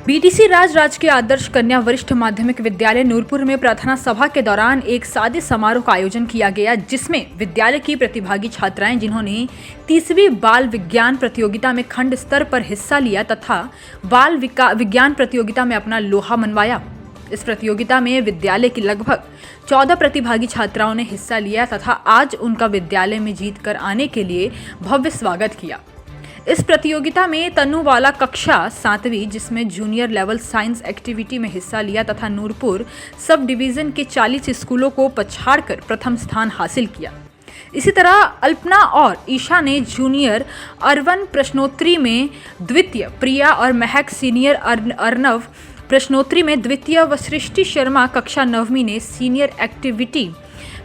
BTC राज राजकीय आदर्श कन्या वरिष्ठ माध्यमिक विद्यालय नूरपुर में प्रार्थना सभा के दौरान एक सादे समारोह का आयोजन किया गया, जिसमें विद्यालय की प्रतिभागी छात्राएं जिन्होंने 30वीं बाल विज्ञान प्रतियोगिता में खंड स्तर पर हिस्सा लिया तथा बाल विज्ञान प्रतियोगिता में अपना लोहा मनवाया। इस प्रतियोगिता में विद्यालय की लगभग 14 प्रतिभागी छात्राओं ने हिस्सा लिया तथा आज उनका विद्यालय में जीत कर आने के लिए भव्य स्वागत किया। इस प्रतियोगिता में तनुवाला कक्षा 7वीं, जिसमें जूनियर लेवल साइंस एक्टिविटी में हिस्सा लिया तथा नूरपुर सब डिवीजन के 40 स्कूलों को पछाड़कर प्रथम स्थान हासिल किया। इसी तरह अल्पना और ईशा ने जूनियर अर्वन प्रश्नोत्तरी में द्वितीय, प्रिया और महक सीनियर अर्नव प्रश्नोत्तरी में द्वितीय व सृष्टि शर्मा कक्षा 9वीं ने सीनियर एक्टिविटी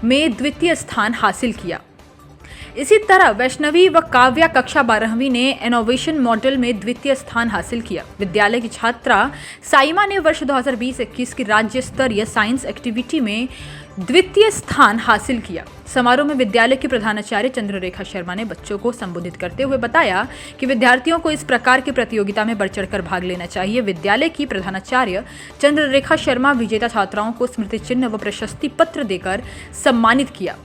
में द्वितीय स्थान हासिल किया। इसी तरह वैष्णवी व काव्या कक्षा 12वीं ने इनोवेशन मॉडल में द्वितीय स्थान हासिल किया। विद्यालय की छात्रा साइमा ने वर्ष 2020-21 की राज्य स्तरीय साइंस एक्टिविटी में द्वितीय स्थान हासिल किया। समारोह में विद्यालय की प्रधानाचार्य चंद्ररेखा शर्मा ने बच्चों को संबोधित करते हुए बताया कि विद्यार्थियों को इस प्रकार की प्रतियोगिता में बढ़ चढ़कर भाग लेना चाहिए। विद्यालय की प्रधानाचार्य चंद्ररेखा शर्मा विजेता छात्राओं को स्मृति चिन्ह व प्रशस्ति पत्र देकर सम्मानित किया।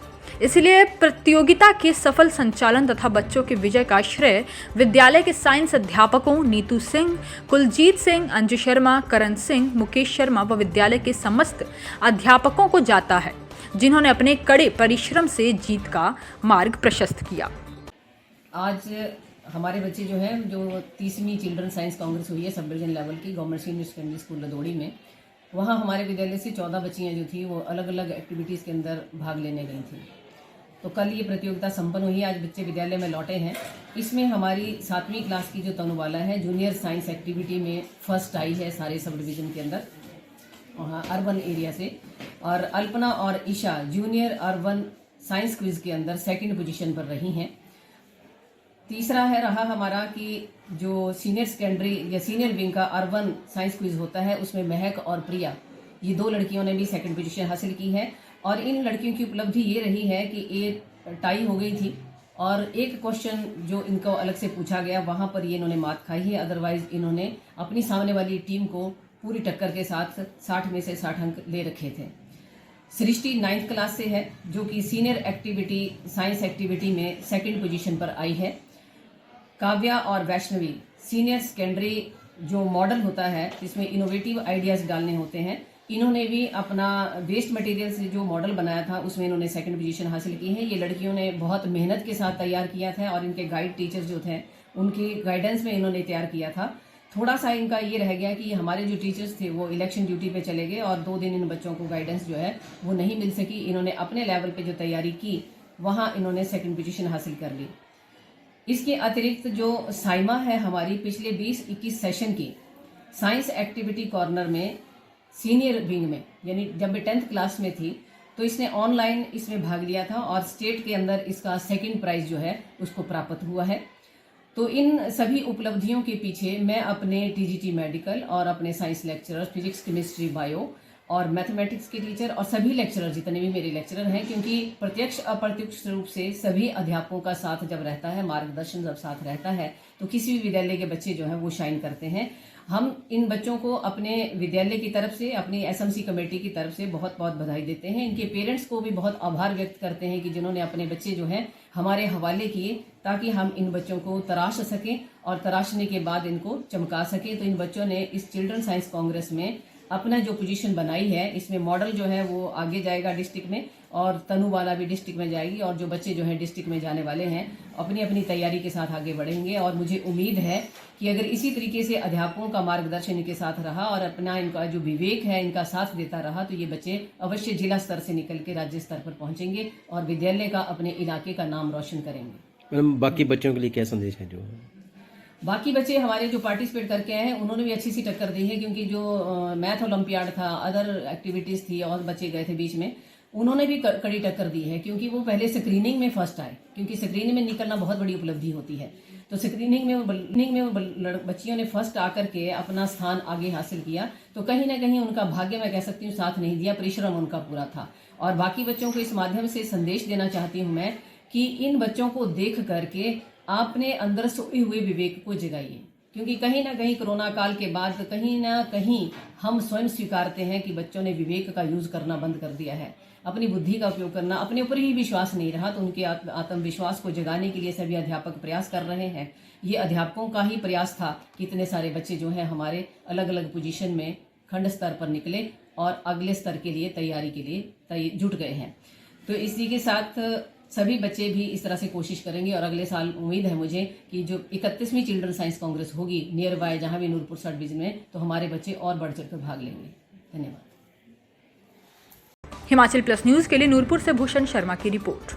इसलिए प्रतियोगिता के सफल संचालन तथा बच्चों के विजय का श्रेय विद्यालय के साइंस अध्यापकों नीतू सिंह, कुलजीत सिंह, अंजू शर्मा, करण सिंह, मुकेश शर्मा व विद्यालय के समस्त अध्यापकों को जाता है, जिन्होंने अपने कड़े परिश्रम से जीत का मार्ग प्रशस्त किया। आज हमारे बच्चे जो हैं जो 30वीं चिल्ड्रन साइंस कांग्रेस हुई है सब डिवीजन लेवल की गवर्नमेंट सीनियर सेकेंडरी स्कूल लदौड़ी में, वहाँ हमारे विद्यालय से 14 बच्चियाँ जो थी वो अलग अलग एक्टिविटीज़ के अंदर भाग लेने गई थी। तो कल ये प्रतियोगिता संपन्न हुई। आज बच्चे विद्यालय में लौटे हैं। इसमें हमारी 7वीं क्लास की जो तनुवाला है जूनियर साइंस एक्टिविटी में फर्स्ट आई है सारे सब डिवीज़न के अंदर, वहाँ अर्बन एरिया से। और अल्पना और Isha junior urban science quiz के अंदर सेकंड पोजीशन पर रही हैं। तीसरा रहा हमारा कि जो सीनियर सेकेंडरी या सीनियर विंग का अर्बन साइंस क्विज होता है उसमें महक और प्रिया, ये 2 लड़कियों ने भी सेकंड पोजीशन हासिल की है। और इन लड़कियों की उपलब्धि ये रही है कि एक टाई हो गई थी और एक क्वेश्चन जो इनको अलग से पूछा गया वहाँ पर ये इन्होंने मात खाई है। अदरवाइज इन्होंने अपनी सामने वाली टीम को पूरी टक्कर के साथ 60 में से 60 अंक ले रखे थे। सृष्टि 9th क्लास से है जो कि सीनियर एक्टिविटी साइंस एक्टिविटी में सेकंड पोजीशन पर आई है। काव्या और वैष्णवी सीनियर सेकेंडरी जो मॉडल होता है जिसमें इनोवेटिव आइडियाज़ डालने होते हैं, इन्होंने भी अपना वेस्ट मटेरियल से जो मॉडल बनाया था उसमें इन्होंने सेकंड पोजीशन हासिल की है। ये लड़कियों ने बहुत मेहनत के साथ तैयार किया था और इनके गाइड टीचर्स जो थे उनकी गाइडेंस में इन्होंने तैयार किया था। थोड़ा सा इनका ये रह गया कि हमारे जो टीचर्स थे वो इलेक्शन ड्यूटी पे चले गए और 2 दिन इन बच्चों को गाइडेंस जो है वो नहीं मिल सकी। इन्होंने अपने लेवल पे जो तैयारी की वहाँ इन्होंने सेकंड पोजीशन हासिल कर ली। इसके अतिरिक्त जो साइमा है हमारी पिछले 20-21 सेशन की साइंस एक्टिविटी कॉर्नर में सीनियर विंग में, यानी जब भी 10th क्लास में थी तो इसने ऑनलाइन इसमें भाग लिया था और स्टेट के अंदर इसका सेकंड प्राइज जो है उसको प्राप्त हुआ है। तो इन सभी उपलब्धियों के पीछे मैं अपने टीजीटी मेडिकल और अपने science lecturer physics, chemistry, bio और मैथमेटिक्स के टीचर और सभी लेक्चरर जितने भी मेरे लेक्चरर हैं, क्योंकि प्रत्यक्ष अप्रत्यक्ष रूप से सभी अध्यापकों का साथ जब रहता है, मार्गदर्शन जब साथ रहता है तो किसी भी विद्यालय के बच्चे जो हैं वो शाइन करते हैं। हम इन बच्चों को अपने विद्यालय की तरफ से, अपनी एसएमसी कमेटी की तरफ से बहुत बहुत बधाई देते हैं। इनके पेरेंट्स को भी बहुत आभार व्यक्त करते हैं कि जिन्होंने अपने बच्चे जो हैं हमारे हवाले किए ताकि हम इन बच्चों को तराश सकें और तराशने के बाद इनको चमका सकें। तो इन बच्चों ने इस चिल्ड्रन साइंस कांग्रेस में अपना जो पोजीशन बनाई है, इसमें मॉडल जो है वो आगे जाएगा डिस्ट्रिक्ट में और तनुवाला भी डिस्ट्रिक्ट में जाएगी और जो बच्चे जो हैं डिस्ट्रिक्ट में जाने वाले हैं अपनी अपनी तैयारी के साथ आगे बढ़ेंगे। और मुझे उम्मीद है कि अगर इसी तरीके से अध्यापकों का मार्गदर्शन इनके साथ रहा और अपना इनका जो विवेक है इनका साथ देता रहा तो ये बच्चे अवश्य जिला स्तर से निकल के राज्य स्तर पर पहुंचेंगे और विद्यालय का, अपने इलाके का नाम रोशन करेंगे। मैडम, बाकी बच्चों के लिए क्या संदेश है? जो बाकी बच्चे हमारे जो पार्टिसिपेट करके आए हैं उन्होंने भी अच्छी सी टक्कर दी है, क्योंकि जो मैथ ओलंपियाड था, अदर एक्टिविटीज़ थी और बच्चे गए थे बीच में, उन्होंने भी कड़ी टक्कर दी है क्योंकि वो पहले स्क्रीनिंग में फर्स्ट आए, क्योंकि स्क्रीनिंग में निकलना बहुत बड़ी उपलब्धि होती है। तो स्क्रीनिंग में बच्चियों ने फर्स्ट आकर के अपना स्थान आगे हासिल किया। तो कहीं ना कहीं उनका भाग्य, मैं कह सकती हूँ, साथ नहीं दिया, परिश्रम उनका पूरा था। और बाकी बच्चों को इस माध्यम से संदेश देना चाहती हूँ मैं कि इन बच्चों को देख करके आपने अंदर सोए हुए विवेक को जगाइए, क्योंकि कहीं ना कहीं कोरोना काल के बाद कहीं ना कहीं हम स्वयं स्वीकारते हैं कि बच्चों ने विवेक का यूज करना बंद कर दिया है, अपनी बुद्धि का उपयोग करना, अपने ऊपर ही विश्वास नहीं रहा, तो उनके आत्मविश्वास को जगाने के लिए सभी अध्यापक प्रयास कर रहे हैं। ये अध्यापकों का ही प्रयास था कि इतने सारे बच्चे जो हैं हमारे अलग अलग पोजीशन में खंड स्तर पर निकले और अगले स्तर के लिए तैयारी के लिए जुट गए हैं। तो इसी के साथ सभी बच्चे भी इस तरह से कोशिश करेंगे और अगले साल उम्मीद है मुझे कि जो 31वीं चिल्ड्रन साइंस कांग्रेस होगी नियर बाय जहां भी नूरपुर सब डिवीजन में, तो हमारे बच्चे और बढ़ चढ़ कर भाग लेंगे। धन्यवाद। हिमाचल प्लस न्यूज के लिए नूरपुर से भूषण शर्मा की रिपोर्ट।